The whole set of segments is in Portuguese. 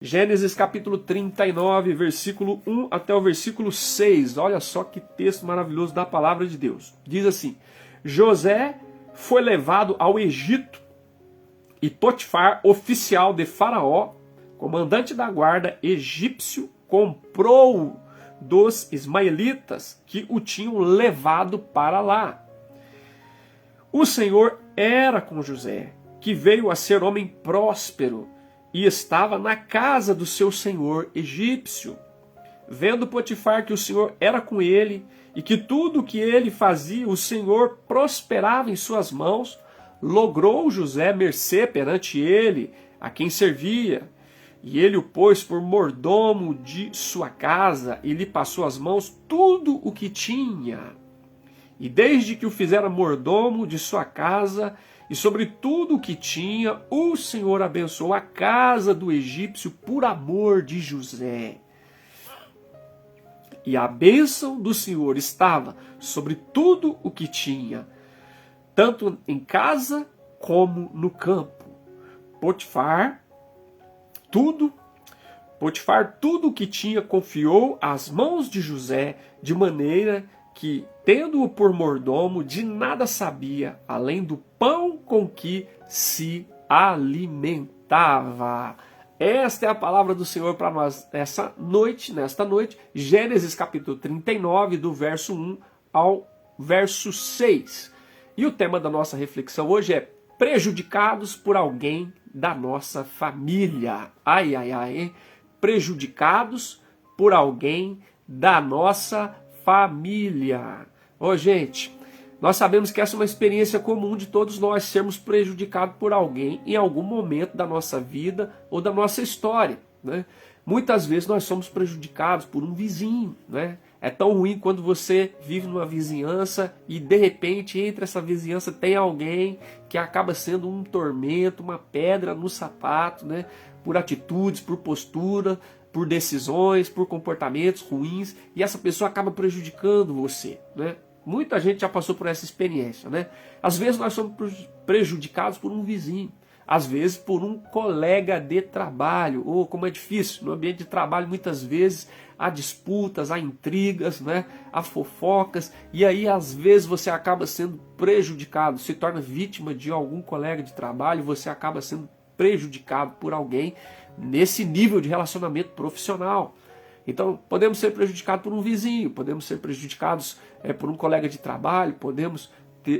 Gênesis capítulo 39, versículo 1 até o versículo 6. Olha só que texto maravilhoso da palavra de Deus. Diz assim: José foi levado ao Egito e Potifar, oficial de Faraó, comandante da guarda egípcio, comprou dos ismaelitas que o tinham levado para lá. O Senhor era com José, que veio a ser homem próspero, e estava na casa do seu senhor egípcio. Vendo Potifar que o Senhor era com ele, e que tudo o que ele fazia, o Senhor prosperava em suas mãos, logrou José mercê perante ele, a quem servia. E ele o pôs por mordomo de sua casa, e lhe passou às mãos tudo o que tinha. E desde que o fizera mordomo de sua casa, e sobre tudo o que tinha, o Senhor abençoou a casa do egípcio por amor de José. E a bênção do Senhor estava sobre tudo o que tinha, tanto em casa como no campo. Potifar, tudo o que tinha confiou às mãos de José, de maneira que, tendo-o por mordomo, de nada sabia, além do pão com que se alimentava. Esta é a palavra do Senhor para nós nesta noite, Gênesis capítulo 39, do verso 1 ao verso 6. E o tema da nossa reflexão hoje é prejudicados por alguém da nossa família. Ai, ai, ai, prejudicados por alguém da nossa família. Ô, gente, nós sabemos que essa é uma experiência comum de todos nós, sermos prejudicados por alguém em algum momento da nossa vida ou da nossa história, né? Muitas vezes nós somos prejudicados por um vizinho, né? É tão ruim quando você vive numa vizinhança e de repente entre essa vizinhança tem alguém que acaba sendo um tormento, uma pedra no sapato, né? Por atitudes, por postura, por decisões, por comportamentos ruins, e essa pessoa acaba prejudicando você, né? Muita gente já passou por essa experiência, né? Às vezes nós somos prejudicados por um vizinho, às vezes por um colega de trabalho, ou como é difícil, no ambiente de trabalho muitas vezes há disputas, há intrigas, né? Há fofocas, e aí às vezes você acaba sendo prejudicado, se torna vítima de algum colega de trabalho, você acaba sendo prejudicado por alguém nesse nível de relacionamento profissional. Então, podemos ser prejudicados por um vizinho, podemos ser prejudicados por um colega de trabalho, podemos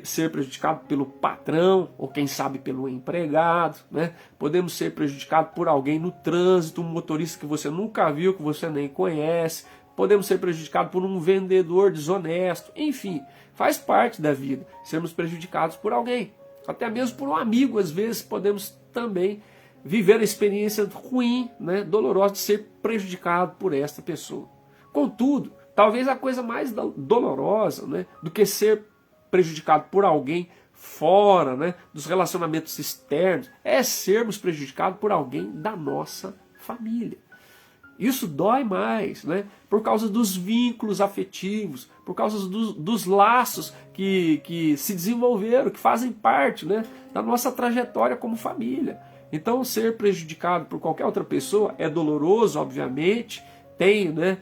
ser prejudicados pelo patrão, ou quem sabe pelo empregado, né? Podemos ser prejudicados por alguém no trânsito, um motorista que você nunca viu, que você nem conhece, podemos ser prejudicados por um vendedor desonesto, enfim, faz parte da vida sermos prejudicados por alguém, até mesmo por um amigo, às vezes podemos também viver a experiência ruim, né, dolorosa de ser prejudicado por esta pessoa. Contudo, talvez a coisa mais dolorosa, né, do que ser prejudicado por alguém fora, né, dos relacionamentos externos, é sermos prejudicados por alguém da nossa família. Isso dói mais, né, por causa dos vínculos afetivos, por causa dos laços que se desenvolveram, que fazem parte, né, da nossa trajetória como família. Então, ser prejudicado por qualquer outra pessoa é doloroso, obviamente, tem, né,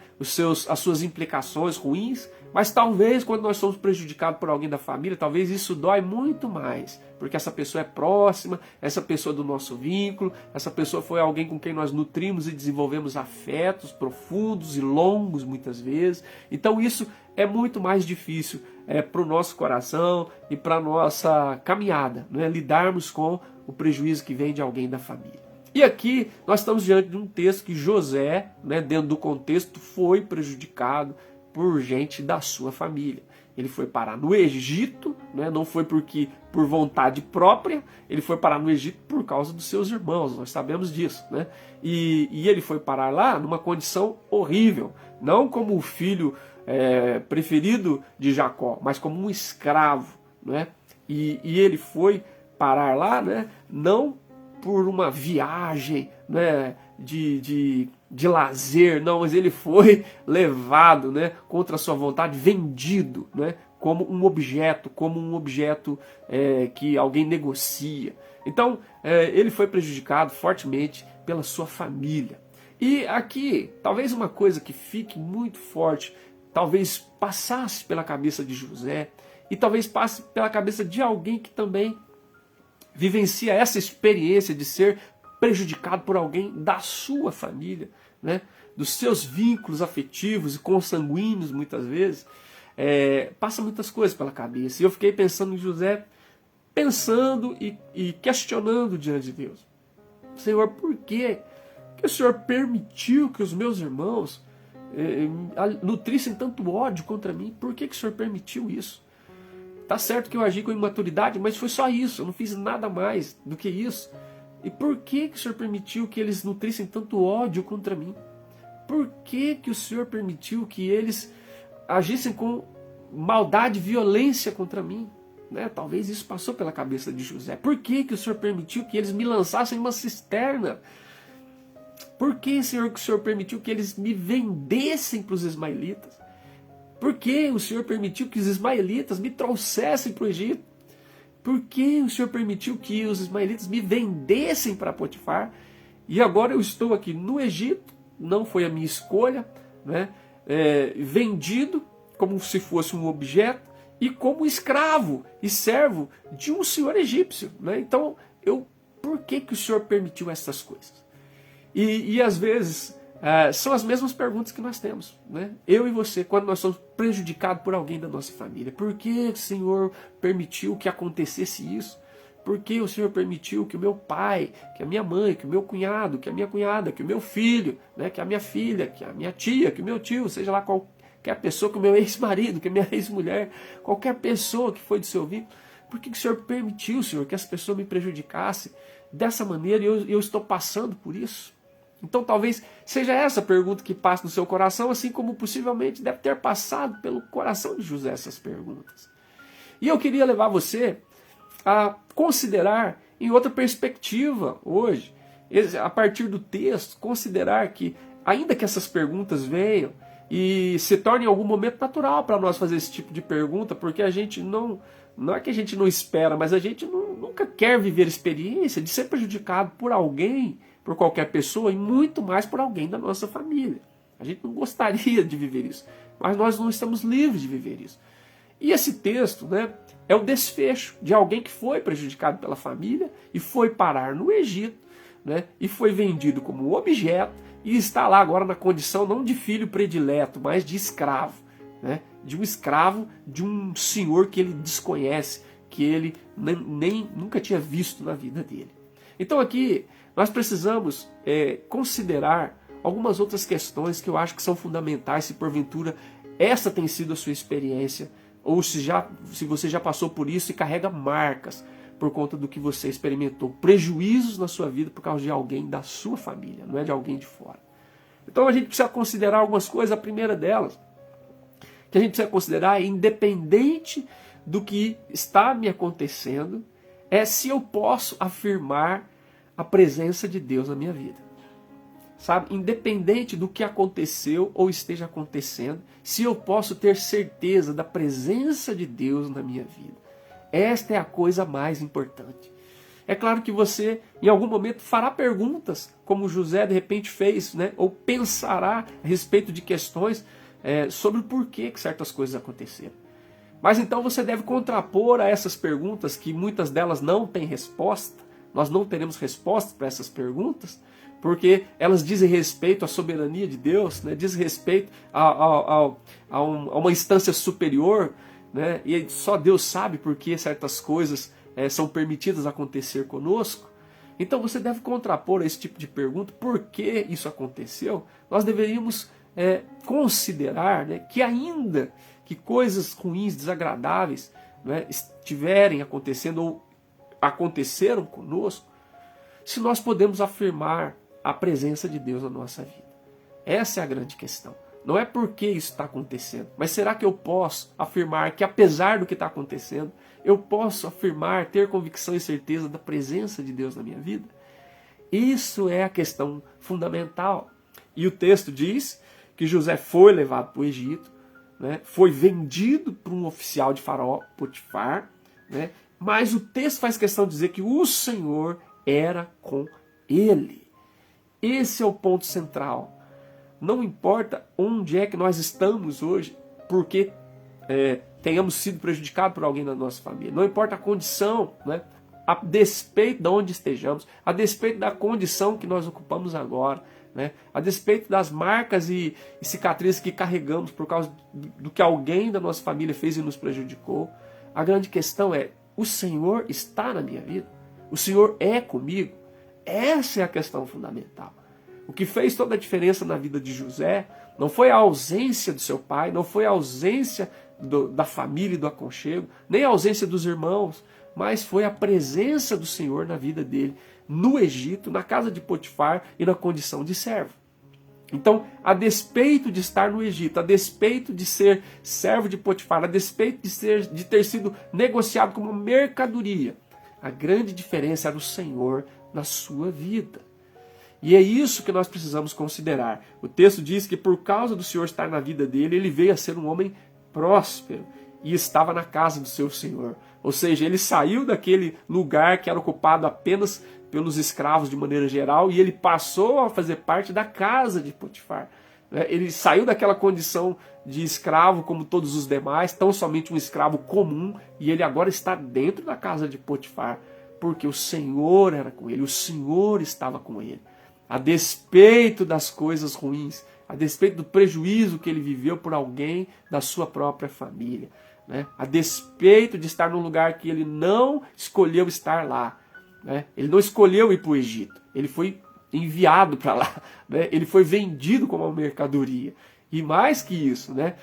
as suas implicações ruins, mas talvez quando nós somos prejudicados por alguém da família, talvez isso dói muito mais, porque essa pessoa é próxima, essa pessoa é do nosso vínculo, essa pessoa foi alguém com quem nós nutrimos e desenvolvemos afetos profundos e longos muitas vezes. Então isso é muito mais difícil para o nosso coração e para a nossa caminhada, né, lidarmos com o prejuízo que vem de alguém da família. E aqui nós estamos diante de um texto que José, né, dentro do contexto, foi prejudicado por gente da sua família. Ele foi parar no Egito, né, não foi por vontade própria, ele foi parar no Egito por causa dos seus irmãos, nós sabemos disso, né? E ele foi parar lá numa condição horrível, não como o filho preferido de Jacó, mas como um escravo, né? E ele foi parar lá, né, não por uma viagem, né, de lazer, não, mas ele foi levado, né, contra a sua vontade, vendido, né, como um objeto que alguém negocia. Então, ele foi prejudicado fortemente pela sua família. E aqui, talvez uma coisa que fique muito forte, talvez passasse pela cabeça de José, e talvez passe pela cabeça de alguém que também vivencia essa experiência de ser prejudicado por alguém da sua família, né? Dos seus vínculos afetivos e consanguíneos, muitas vezes, passa muitas coisas pela cabeça. E eu fiquei pensando em José, pensando e questionando diante de Deus. Senhor, por que o Senhor permitiu que os meus irmãos nutrissem tanto ódio contra mim? Por que o Senhor permitiu isso? Tá certo que eu agi com imaturidade, mas foi só isso, eu não fiz nada mais do que isso. E por que o Senhor permitiu que eles nutrissem tanto ódio contra mim? Por que o Senhor permitiu que eles agissem com maldade e violência contra mim? Né? Talvez isso passou pela cabeça de José. Por que o Senhor permitiu que eles me lançassem em uma cisterna? Por que, Senhor, que o Senhor permitiu que eles me vendessem para os ismaelitas? Por que o Senhor permitiu que os ismaelitas me trouxessem para o Egito? Por que o Senhor permitiu que os ismaelitas me vendessem para Potifar? E agora eu estou aqui no Egito, não foi a minha escolha, né? Vendido como se fosse um objeto e como escravo e servo de um senhor egípcio. Né? Então, por que o Senhor permitiu essas coisas? E às vezes são as mesmas perguntas que nós temos, né? Eu e você, quando nós somos prejudicados por alguém da nossa família. Por que o Senhor permitiu que acontecesse isso? Por que o Senhor permitiu que o meu pai, que a minha mãe, que o meu cunhado, que a minha cunhada, que o meu filho, né, que a minha filha, que a minha tia, que o meu tio, seja lá qualquer pessoa, que o meu ex-marido, que a minha ex-mulher, qualquer pessoa que foi do seu vínculo, por que o Senhor permitiu, Senhor, que essa pessoa me prejudicasse dessa maneira e eu estou passando por isso? Então talvez seja essa pergunta que passa no seu coração, assim como possivelmente deve ter passado pelo coração de José essas perguntas. E eu queria levar você a considerar em outra perspectiva hoje, a partir do texto, considerar que, ainda que essas perguntas venham e se tornem em algum momento natural para nós fazer esse tipo de pergunta, porque a gente não é que a gente não espera, mas a gente nunca quer viver a experiência de ser prejudicado por alguém, por qualquer pessoa, e muito mais por alguém da nossa família. A gente não gostaria de viver isso, mas nós não estamos livres de viver isso. E esse texto, né, é o desfecho de alguém que foi prejudicado pela família e foi parar no Egito, né, e foi vendido como objeto e está lá agora na condição não de filho predileto, mas de escravo, né, de um escravo de um senhor que ele desconhece, que ele nem nunca tinha visto na vida dele. Então aqui nós precisamos considerar algumas outras questões que eu acho que são fundamentais, se porventura essa tem sido a sua experiência, ou se você já passou por isso e carrega marcas por conta do que você experimentou, prejuízos na sua vida por causa de alguém da sua família, não é de alguém de fora. Então a gente precisa considerar algumas coisas. A primeira delas, que a gente precisa considerar, independente do que está me acontecendo, é se eu posso afirmar a presença de Deus na minha vida. Sabe? Independente do que aconteceu ou esteja acontecendo, se eu posso ter certeza da presença de Deus na minha vida. Esta é a coisa mais importante. É claro que você, em algum momento, fará perguntas, como José de repente fez, né? Ou pensará a respeito de questões sobre o porquê que certas coisas aconteceram. Mas então você deve contrapor a essas perguntas, que muitas delas não têm resposta. Nós não teremos resposta para essas perguntas, porque elas dizem respeito à soberania de Deus, né? Diz respeito a uma instância superior, né? E só Deus sabe por que certas coisas são permitidas acontecer conosco. Então você deve contrapor a esse tipo de pergunta, por que isso aconteceu? Nós deveríamos considerar, né, que ainda que coisas ruins, desagradáveis, né, estiverem acontecendo ou aconteceram conosco, se nós podemos afirmar a presença de Deus na nossa vida. Essa é a grande questão. Não é porque isso está acontecendo, mas será que eu posso afirmar que, apesar do que está acontecendo, eu posso afirmar, ter convicção e certeza da presença de Deus na minha vida? Isso é a questão fundamental. E o texto diz que José foi levado para o Egito, né, foi vendido por um oficial de Faraó, Potifar, né, mas o texto faz questão de dizer que o Senhor era com ele. Esse é o ponto central. Não importa onde é que nós estamos hoje, porque tenhamos sido prejudicados por alguém da nossa família. Não importa a condição, né? A despeito de onde estejamos, a despeito da condição que nós ocupamos agora, né? A despeito das marcas e cicatrizes que carregamos por causa do que alguém da nossa família fez e nos prejudicou. A grande questão é, o Senhor está na minha vida? O Senhor é comigo? Essa é a questão fundamental. O que fez toda a diferença na vida de José não foi a ausência do seu pai, não foi a ausência da família e do aconchego, nem a ausência dos irmãos, mas foi a presença do Senhor na vida dele, no Egito, na casa de Potifar e na condição de servo. Então, a despeito de estar no Egito, a despeito de ser servo de Potifar, a despeito de ter sido negociado como mercadoria, a grande diferença era o Senhor na sua vida. E é isso que nós precisamos considerar. O texto diz que por causa do Senhor estar na vida dele, ele veio a ser um homem próspero e estava na casa do seu Senhor. Ou seja, ele saiu daquele lugar que era ocupado apenas pelos escravos de maneira geral e ele passou a fazer parte da casa de Potifar. Ele saiu daquela condição de escravo como todos os demais, tão somente um escravo comum, e ele agora está dentro da casa de Potifar, porque o Senhor era com ele, o Senhor estava com ele. A despeito das coisas ruins, a despeito do prejuízo que ele viveu por alguém da sua própria família, né? A despeito de estar num lugar que ele não escolheu estar lá, né? Ele não escolheu ir para o Egito, ele foi enviado para lá, né? Ele foi vendido como uma mercadoria. E mais que isso, né?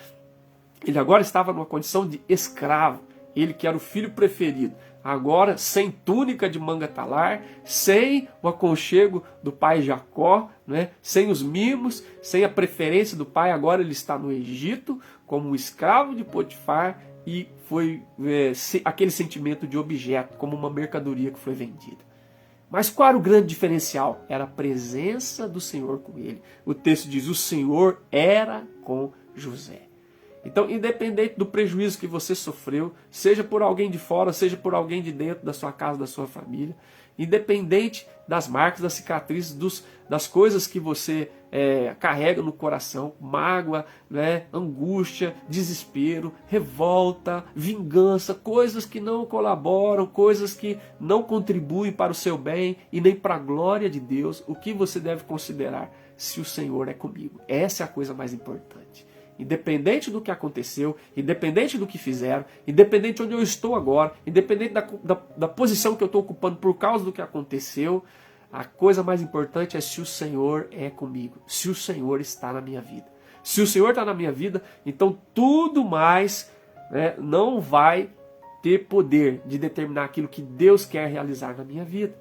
Ele agora estava numa condição de escravo, ele que era o filho preferido, agora sem túnica de manga talar, sem o aconchego do pai Jacó, né? Sem os mimos, sem a preferência do pai, agora ele está no Egito como um escravo de Potifar e foi aquele sentimento de objeto, como uma mercadoria que foi vendida. Mas qual era o grande diferencial? Era a presença do Senhor com ele. O texto diz, o Senhor era com José. Então, independente do prejuízo que você sofreu, seja por alguém de fora, seja por alguém de dentro da sua casa, da sua família, independente das marcas, das cicatrizes, das coisas que você carrega no coração, mágoa, né, angústia, desespero, revolta, vingança, coisas que não colaboram, coisas que não contribuem para o seu bem e nem para a glória de Deus, o que você deve considerar? Se o Senhor é comigo. Essa é a coisa mais importante. Independente do que aconteceu, independente do que fizeram, independente de onde eu estou agora, independente da posição que eu estou ocupando por causa do que aconteceu, a coisa mais importante é se o Senhor é comigo, se o Senhor está na minha vida. Se o Senhor está na minha vida, então tudo mais, né, não vai ter poder de determinar aquilo que Deus quer realizar na minha vida,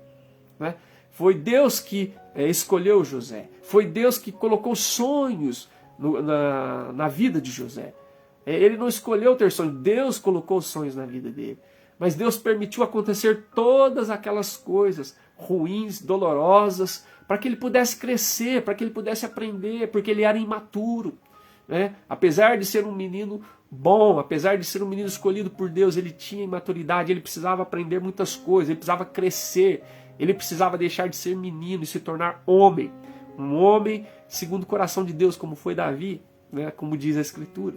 né? Foi Deus que escolheu José, foi Deus que colocou sonhos na vida de José. Ele não escolheu ter sonhos, Deus colocou sonhos na vida dele. Mas Deus permitiu acontecer todas aquelas coisas ruins, dolorosas, para que ele pudesse crescer, para que ele pudesse aprender, porque ele era imaturo, né? Apesar de ser um menino bom, apesar de ser um menino escolhido por Deus, ele tinha imaturidade, ele precisava aprender muitas coisas, ele precisava crescer, ele precisava deixar de ser menino e se tornar homem. Um homem segundo o coração de Deus, como foi Davi, né, como diz a Escritura.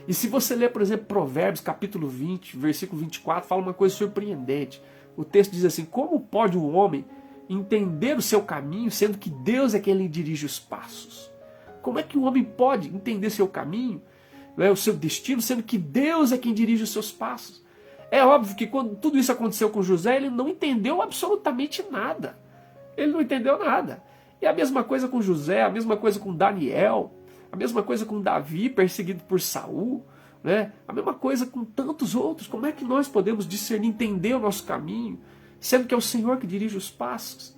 E se você ler, por exemplo, Provérbios, capítulo 20, versículo 24, fala uma coisa surpreendente. O texto diz assim, como pode um homem entender o seu caminho, sendo que Deus é quem lhe dirige os passos? Como é que um homem pode entender seu caminho, né, o seu destino, sendo que Deus é quem dirige os seus passos? É óbvio que quando tudo isso aconteceu com José, ele não entendeu absolutamente nada. Ele não entendeu nada. E a mesma coisa com José, a mesma coisa com Daniel, a mesma coisa com Davi, perseguido por Saul, né? A mesma coisa com tantos outros. Como é que nós podemos discernir, entender o nosso caminho, sendo que é o Senhor que dirige os passos?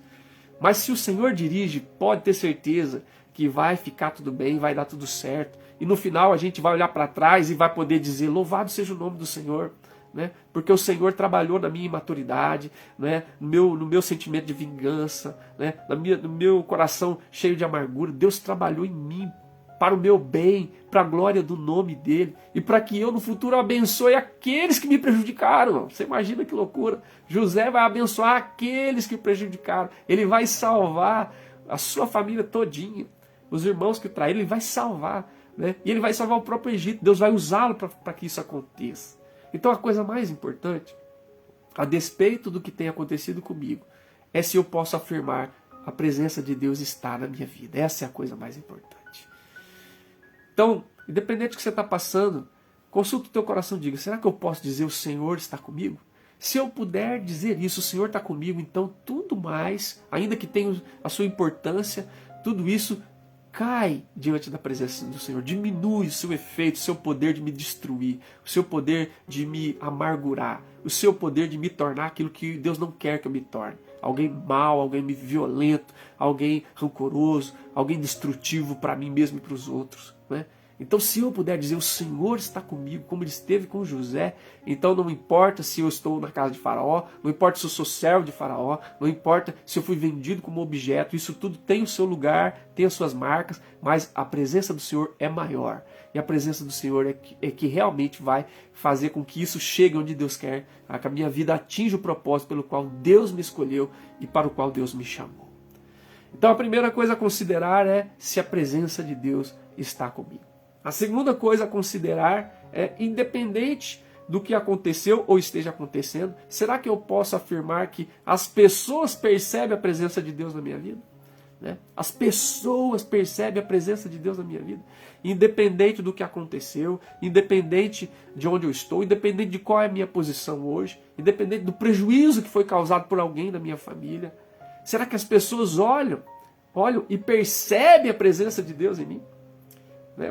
Mas se o Senhor dirige, pode ter certeza que vai ficar tudo bem, vai dar tudo certo. E no final a gente vai olhar para trás e vai poder dizer, louvado seja o nome do Senhor. Né? Porque o Senhor trabalhou na minha imaturidade, né? no meu sentimento de vingança, né? no meu coração cheio de amargura. Deus trabalhou em mim para o meu bem, para a glória do nome dele e para que eu no futuro abençoe aqueles que me prejudicaram. Você imagina que loucura? José vai abençoar aqueles que prejudicaram, ele vai salvar a sua família todinha, os irmãos que traíram, ele vai salvar, né? E ele vai salvar o próprio Egito, Deus vai usá-lo para que isso aconteça. Então a coisa mais importante, a despeito do que tem acontecido comigo, é se eu posso afirmar a presença de Deus está na minha vida. Essa é a coisa mais importante. Então, independente do que você está passando, consulta o teu coração e diga, será que eu posso dizer o Senhor está comigo? Se eu puder dizer isso, o Senhor está comigo, então tudo mais, ainda que tenha a sua importância, tudo isso cai diante da presença do Senhor, diminui o seu efeito, o seu poder de me destruir, o seu poder de me amargurar, o seu poder de me tornar aquilo que Deus não quer que eu me torne. Alguém mau, alguém violento, alguém rancoroso, alguém destrutivo para mim mesmo e para os outros, né? Então, se eu puder dizer, o Senhor está comigo, como ele esteve com José, então não importa se eu estou na casa de Faraó, não importa se eu sou servo de Faraó, não importa se eu fui vendido como objeto, isso tudo tem o seu lugar, tem as suas marcas, mas a presença do Senhor é maior. E a presença do Senhor é que realmente vai fazer com que isso chegue onde Deus quer, que a minha vida atinja o propósito pelo qual Deus me escolheu e para o qual Deus me chamou. Então, a primeira coisa a considerar é se a presença de Deus está comigo. A segunda coisa a considerar é, independente do que aconteceu ou esteja acontecendo, será que eu posso afirmar que as pessoas percebem a presença de Deus na minha vida? Né? As pessoas percebem a presença de Deus na minha vida. Independente do que aconteceu, independente de onde eu estou, independente de qual é a minha posição hoje, independente do prejuízo que foi causado por alguém na minha família, será que as pessoas olham e percebem a presença de Deus em mim?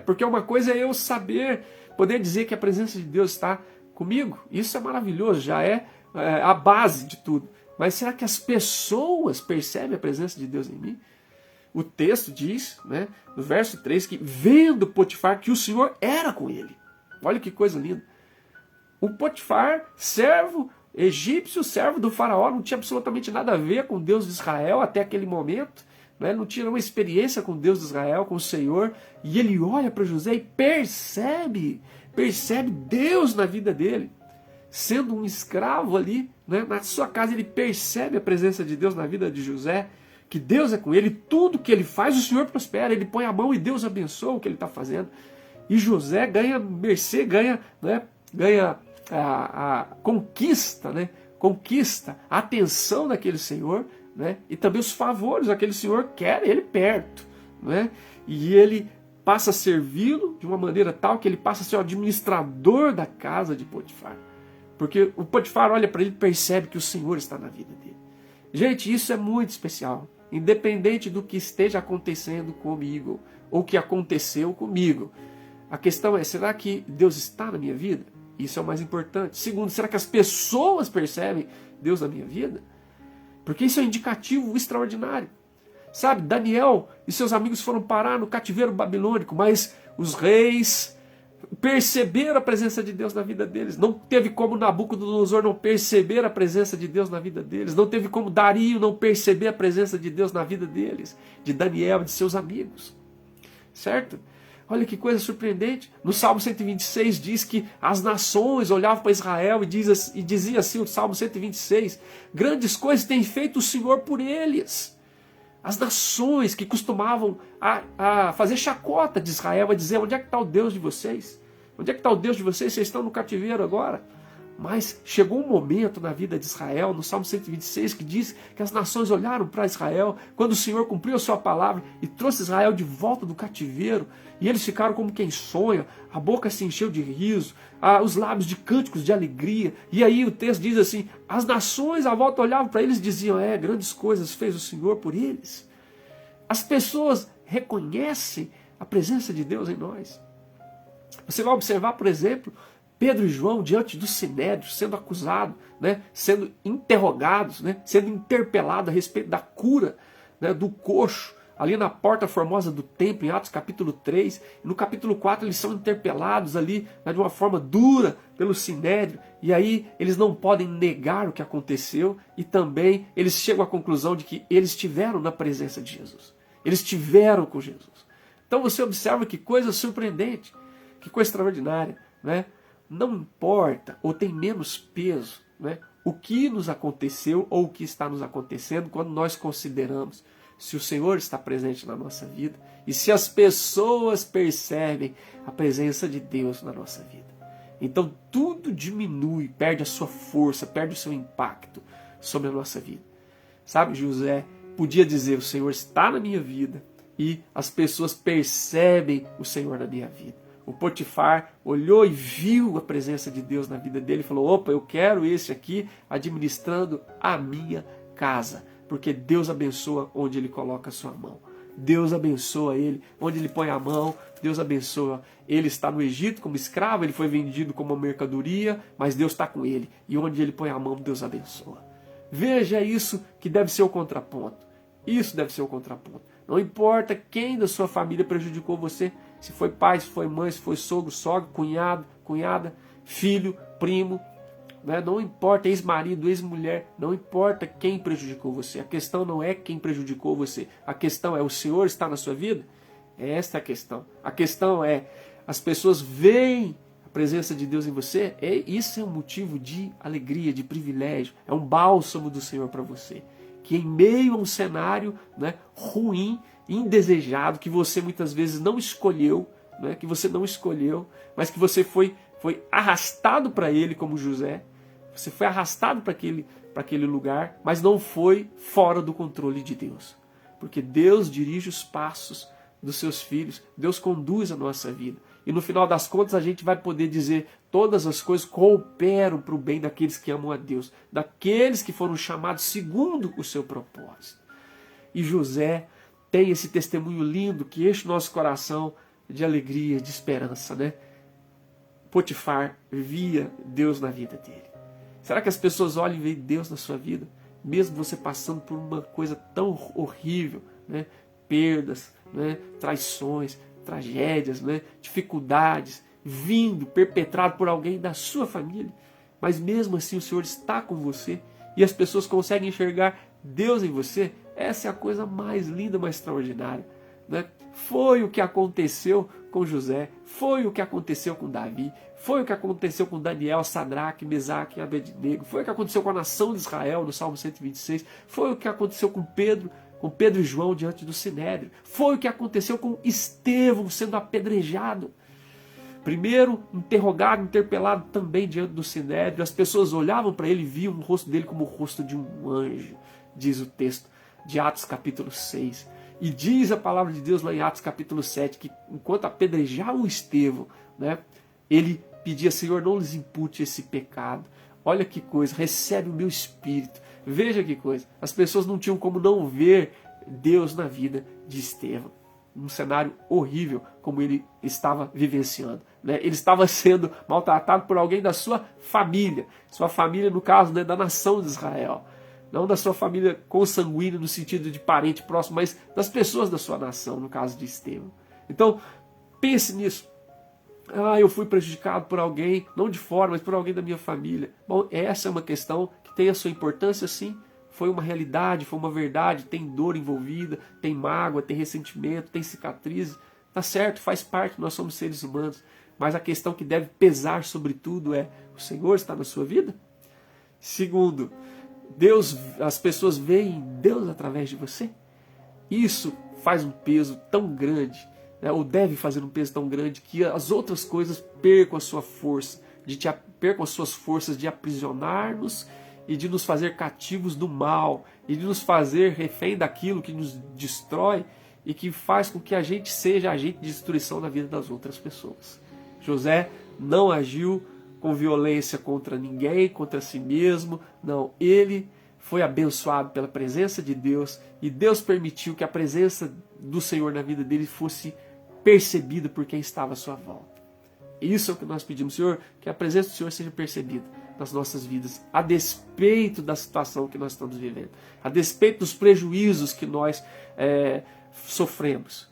Porque uma coisa é eu saber, poder dizer que a presença de Deus está comigo. Isso é maravilhoso, já é a base de tudo. Mas será que as pessoas percebem a presença de Deus em mim? O texto diz, né, no verso 3, que vendo Potifar que o Senhor era com ele. Olha que coisa linda. O Potifar, servo egípcio, servo do faraó, não tinha absolutamente nada a ver com Deus de Israel até aquele momento. Não tinha uma experiência com Deus de Israel, com o Senhor, e ele olha para José e percebe Deus na vida dele. Sendo um escravo ali, né, na sua casa, ele percebe a presença de Deus na vida de José, que Deus é com ele, tudo que ele faz, o Senhor prospera, ele põe a mão e Deus abençoa o que ele está fazendo. E José ganha mercê, ganha a conquista, conquista a atenção daquele Senhor, e também os favores, aquele Senhor quer ele perto, e ele passa a servi-lo de uma maneira tal que ele passa a ser o administrador da casa de Potifar, porque o Potifar olha para ele e percebe que o Senhor está na vida dele. Gente, isso é muito especial, independente do que esteja acontecendo comigo, ou que aconteceu comigo. A questão é, será que Deus está na minha vida? Isso é o mais importante. Segundo, será que as pessoas percebem Deus na minha vida? Porque isso é um indicativo extraordinário. Sabe, Daniel e seus amigos foram parar no cativeiro babilônico, mas os reis perceberam a presença de Deus na vida deles. Não teve como Nabucodonosor não perceber a presença de Deus na vida deles. Não teve como Dario não perceber a presença de Deus na vida deles, de Daniel e de seus amigos. Certo? Olha que coisa surpreendente. No Salmo 126 diz que as nações olhavam para Israel e dizia assim, o Salmo 126, grandes coisas tem feito o Senhor por eles. As nações que costumavam a fazer chacota de Israel, a dizer, onde é que está o Deus de vocês? Onde é que está o Deus de vocês? Vocês estão no cativeiro agora. Mas chegou um momento na vida de Israel, no Salmo 126, que diz que as nações olharam para Israel, quando o Senhor cumpriu a sua palavra e trouxe Israel de volta do cativeiro, e eles ficaram como quem sonha, a boca se encheu de riso, os lábios de cânticos de alegria, e aí o texto diz assim, as nações à volta olhavam para eles e diziam, grandes coisas fez o Senhor por eles. As pessoas reconhecem a presença de Deus em nós. Você vai observar, por exemplo, Pedro e João diante do Sinédrio, sendo acusados, sendo interrogados, sendo interpelados a respeito da cura do coxo, ali na porta formosa do templo, em Atos capítulo 3. E no capítulo 4 eles são interpelados ali de uma forma dura pelo Sinédrio. E aí eles não podem negar o que aconteceu e também eles chegam à conclusão de que eles estiveram na presença de Jesus. Eles estiveram com Jesus. Então você observa que coisa surpreendente, que coisa extraordinária, Não importa, ou tem menos peso, o que nos aconteceu ou o que está nos acontecendo quando nós consideramos se o Senhor está presente na nossa vida e se as pessoas percebem a presença de Deus na nossa vida. Então tudo diminui, perde a sua força, perde o seu impacto sobre a nossa vida. Sabe, José podia dizer, o Senhor está na minha vida e as pessoas percebem o Senhor na minha vida. O Potifar olhou e viu a presença de Deus na vida dele e falou, opa, eu quero esse aqui administrando a minha casa, porque Deus abençoa onde ele coloca a sua mão. Deus abençoa ele onde ele põe a mão, Deus abençoa. Ele está no Egito como escravo, ele foi vendido como uma mercadoria, mas Deus está com ele. E onde ele põe a mão, Deus abençoa. Veja isso que deve ser o contraponto. Isso deve ser o contraponto. Não importa quem da sua família prejudicou você, se foi pai, se foi mãe, se foi sogro, sogra, cunhado, cunhada, filho, primo, né? Não importa, ex-marido, ex-mulher, não importa quem prejudicou você. A questão não é quem prejudicou você. A questão é, o Senhor está na sua vida? Esta é a questão. A questão é, as pessoas veem a presença de Deus em você? Isso é um motivo de alegria, de privilégio. É um bálsamo do Senhor para você. Que em meio a um cenário, né, ruim, indesejado, que você muitas vezes não escolheu, né, que você não escolheu, mas que você foi arrastado para ele como José. Você foi arrastado para aquele lugar, mas não foi fora do controle de Deus. Porque Deus dirige os passos dos seus filhos, Deus conduz a nossa vida. E no final das contas a gente vai poder dizer, todas as coisas cooperam para o bem daqueles que amam a Deus, daqueles que foram chamados segundo o seu propósito. E José tem esse testemunho lindo que enche o nosso coração de alegria, de esperança, né? Potifar via Deus na vida dele. Será que as pessoas olham e veem Deus na sua vida? Mesmo você passando por uma coisa tão horrível, né? Perdas, né? Traições, tragédias, né? Dificuldades, vindo, perpetrado por alguém da sua família. Mas mesmo assim o Senhor está com você e as pessoas conseguem enxergar Deus em você. Essa é a coisa mais linda, mais extraordinária, né? Foi o que aconteceu com José, foi o que aconteceu com Davi, foi o que aconteceu com Daniel, Sadraque, Mesaque e Abednego, foi o que aconteceu com a nação de Israel no Salmo 126, foi o que aconteceu com Pedro e João diante do Sinédrio, foi o que aconteceu com Estevão sendo apedrejado. Primeiro interrogado, interpelado também diante do Sinédrio, as pessoas olhavam para ele e viam o rosto dele como o rosto de um anjo, diz o texto de Atos capítulo 6. E diz a palavra de Deus lá em Atos capítulo 7, que enquanto apedrejavam Estevão, né, ele pedia, Senhor, não lhes impute esse pecado. Olha que coisa, recebe o meu espírito. Veja que coisa, as pessoas não tinham como não ver Deus na vida de Estevão. Um cenário horrível como ele estava vivenciando, né? Ele estava sendo maltratado por alguém da sua família no caso, né, da nação de Israel. Não da sua família consanguínea no sentido de parente próximo, mas das pessoas da sua nação, no caso de Estevão. Então, pense nisso. Eu fui prejudicado por alguém, não de fora, mas por alguém da minha família. Bom, essa é uma questão que tem a sua importância, sim. Foi uma realidade, foi uma verdade, tem dor envolvida, tem mágoa, tem ressentimento, tem cicatrizes. Tá certo, faz parte, nós somos seres humanos. Mas a questão que deve pesar sobre tudo é, o Senhor está na sua vida? Segundo, as pessoas veem Deus através de você? Isso faz um peso tão grande, né, ou deve fazer um peso tão grande, que as outras coisas percam a sua força, percam as suas forças de aprisionar-nos e de nos fazer cativos do mal, e de nos fazer refém daquilo que nos destrói e que faz com que a gente seja agente de destruição na vida das outras pessoas. José não agiu com violência contra ninguém, contra si mesmo. Não, ele foi abençoado pela presença de Deus e Deus permitiu que a presença do Senhor na vida dele fosse percebida por quem estava à sua volta. Isso é o que nós pedimos, Senhor, que a presença do Senhor seja percebida nas nossas vidas, a despeito da situação que nós estamos vivendo, a despeito dos prejuízos que nós sofremos,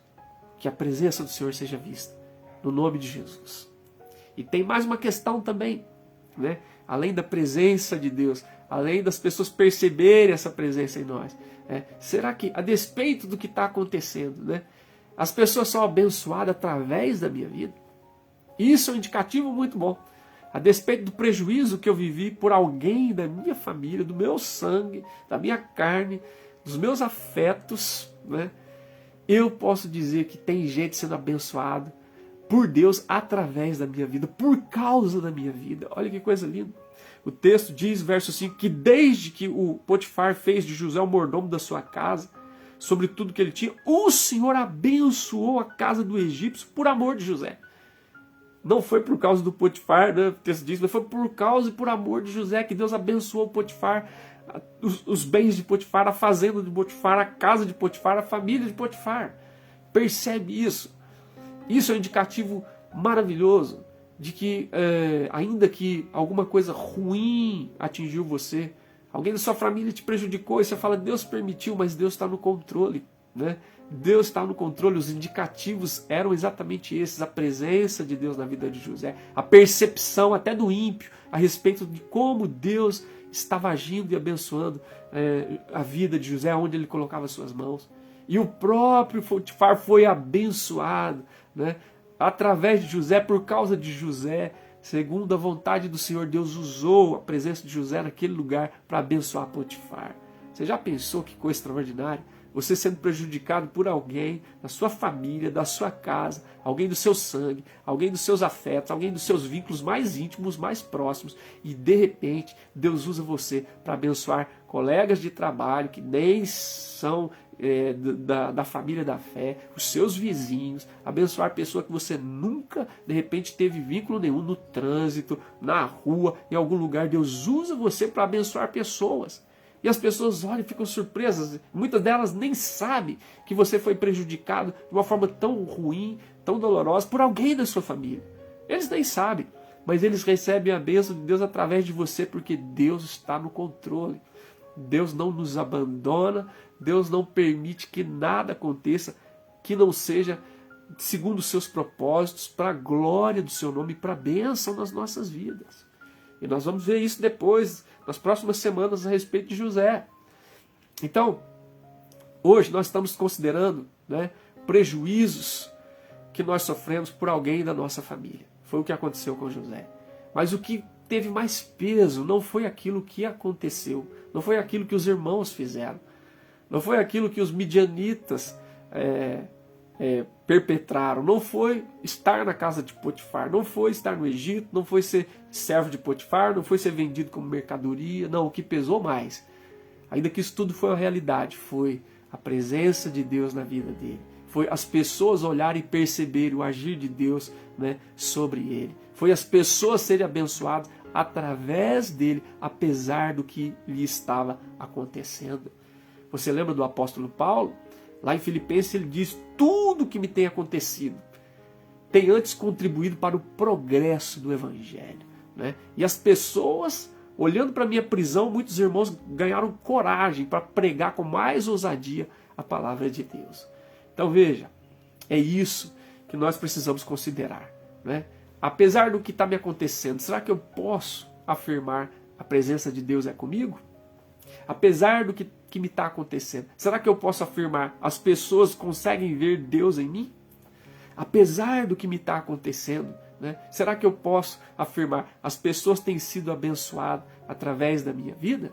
que a presença do Senhor seja vista, no nome de Jesus. E tem mais uma questão também, né? Além da presença de Deus, além das pessoas perceberem essa presença em nós, será que, a despeito do que está acontecendo, né, as pessoas são abençoadas através da minha vida? Isso é um indicativo muito bom. A despeito do prejuízo que eu vivi por alguém da minha família, do meu sangue, da minha carne, dos meus afetos, né? Eu posso dizer que tem gente sendo abençoada por Deus através da minha vida, por causa da minha vida. Olha que coisa linda. O texto diz, verso 5, que desde que o Potifar fez de José o mordomo da sua casa, sobre tudo que ele tinha, o Senhor abençoou a casa do egípcio por amor de José. Não foi por causa do Potifar, né? O texto diz, mas foi por causa e por amor de José que Deus abençoou o Potifar, os bens de Potifar, a fazenda de Potifar, a casa de Potifar, a família de Potifar. Percebe isso? Isso é um indicativo maravilhoso de que, ainda que alguma coisa ruim atingiu você, alguém da sua família te prejudicou, e você fala, Deus permitiu, mas Deus está no controle, né? Deus está no controle. Os indicativos eram exatamente esses: a presença de Deus na vida de José, a percepção até do ímpio a respeito de como Deus estava agindo e abençoando a vida de José, onde ele colocava suas mãos. E o próprio Potifar foi abençoado, né? Através de José, por causa de José, segundo a vontade do Senhor, Deus usou a presença de José naquele lugar para abençoar Potifar. Você já pensou que coisa extraordinária? Você sendo prejudicado por alguém da sua família, da sua casa, alguém do seu sangue, alguém dos seus afetos, alguém dos seus vínculos mais íntimos, mais próximos, e de repente Deus usa você para abençoar colegas de trabalho que nem são da família da fé, os seus vizinhos, abençoar pessoa que você nunca de repente teve vínculo nenhum, no trânsito, na rua, em algum lugar. Deus usa você para abençoar pessoas. E as pessoas olham e ficam surpresas. Muitas delas nem sabem que você foi prejudicado de uma forma tão ruim, tão dolorosa, por alguém da sua família. Eles nem sabem, mas eles recebem a bênção de Deus através de você, porque Deus está no controle. Deus não nos abandona, Deus não permite que nada aconteça que não seja segundo os seus propósitos, para a glória do seu nome e para a bênção nas nossas vidas. E nós vamos ver isso depois, nas próximas semanas, a respeito de José. Então, hoje nós estamos considerando, né, prejuízos que nós sofremos por alguém da nossa família. Foi o que aconteceu com José. Mas o que teve mais peso não foi aquilo que aconteceu, não foi aquilo que os irmãos fizeram, não foi aquilo que os midianitas perpetraram, não foi estar na casa de Potifar, não foi estar no Egito, não foi ser servo de Potifar, não foi ser vendido como mercadoria. Não, o que pesou mais, ainda que isso tudo foi uma realidade, foi a presença de Deus na vida dele, foi as pessoas olharem e perceberem o agir de Deus, né, sobre ele, foi as pessoas serem abençoadas através dele, apesar do que lhe estava acontecendo. Você lembra do apóstolo Paulo? Lá em Filipenses ele diz: tudo que me tem acontecido tem antes contribuído para o progresso do Evangelho, né? E as pessoas, olhando para a minha prisão, muitos irmãos ganharam coragem para pregar com mais ousadia a palavra de Deus. Então veja, é isso que nós precisamos considerar, né? Apesar do que está me acontecendo, será que eu posso afirmar a presença de Deus é comigo? Apesar do que me está acontecendo, será que eu posso afirmar as pessoas conseguem ver Deus em mim? Apesar do que me está acontecendo, né, será que eu posso afirmar as pessoas têm sido abençoadas através da minha vida?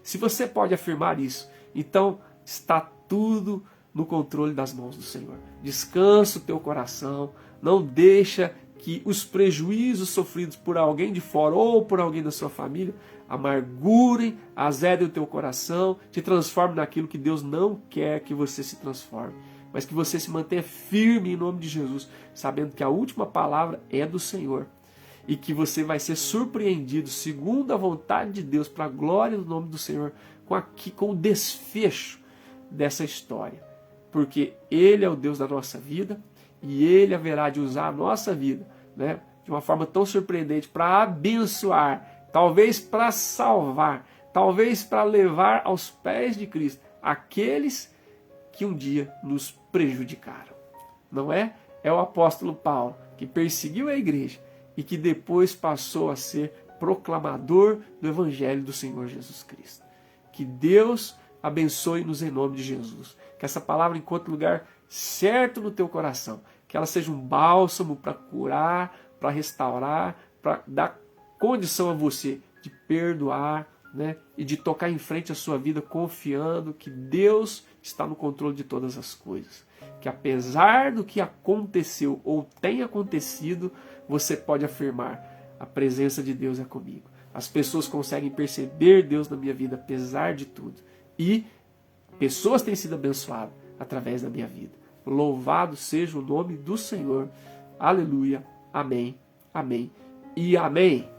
Se você pode afirmar isso, então está tudo no controle das mãos do Senhor. Descansa o teu coração, não deixa que os prejuízos sofridos por alguém de fora ou por alguém da sua família amargurem, azedem o teu coração, te transformem naquilo que Deus não quer que você se transforme, mas que você se mantenha firme em nome de Jesus, sabendo que a última palavra é do Senhor e que você vai ser surpreendido segundo a vontade de Deus, para a glória do nome do Senhor, com o desfecho dessa história, porque Ele é o Deus da nossa vida e Ele haverá de usar a nossa vida, né, de uma forma tão surpreendente para abençoar, talvez para salvar, talvez para levar aos pés de Cristo aqueles que um dia nos prejudicaram. Não é? É o apóstolo Paulo, que perseguiu a igreja e que depois passou a ser proclamador do Evangelho do Senhor Jesus Cristo. Que Deus abençoe-nos em nome de Jesus. Que essa palavra encontre lugar certo no teu coração. Que ela seja um bálsamo para curar, para restaurar, para dar condição a você de perdoar, né, e de tocar em frente a sua vida confiando que Deus está no controle de todas as coisas. Que apesar do que aconteceu ou tem acontecido, você pode afirmar: a presença de Deus é comigo. As pessoas conseguem perceber Deus na minha vida apesar de tudo. E pessoas têm sido abençoadas através da minha vida. Louvado seja o nome do Senhor. Aleluia. Amém. Amém. E amém.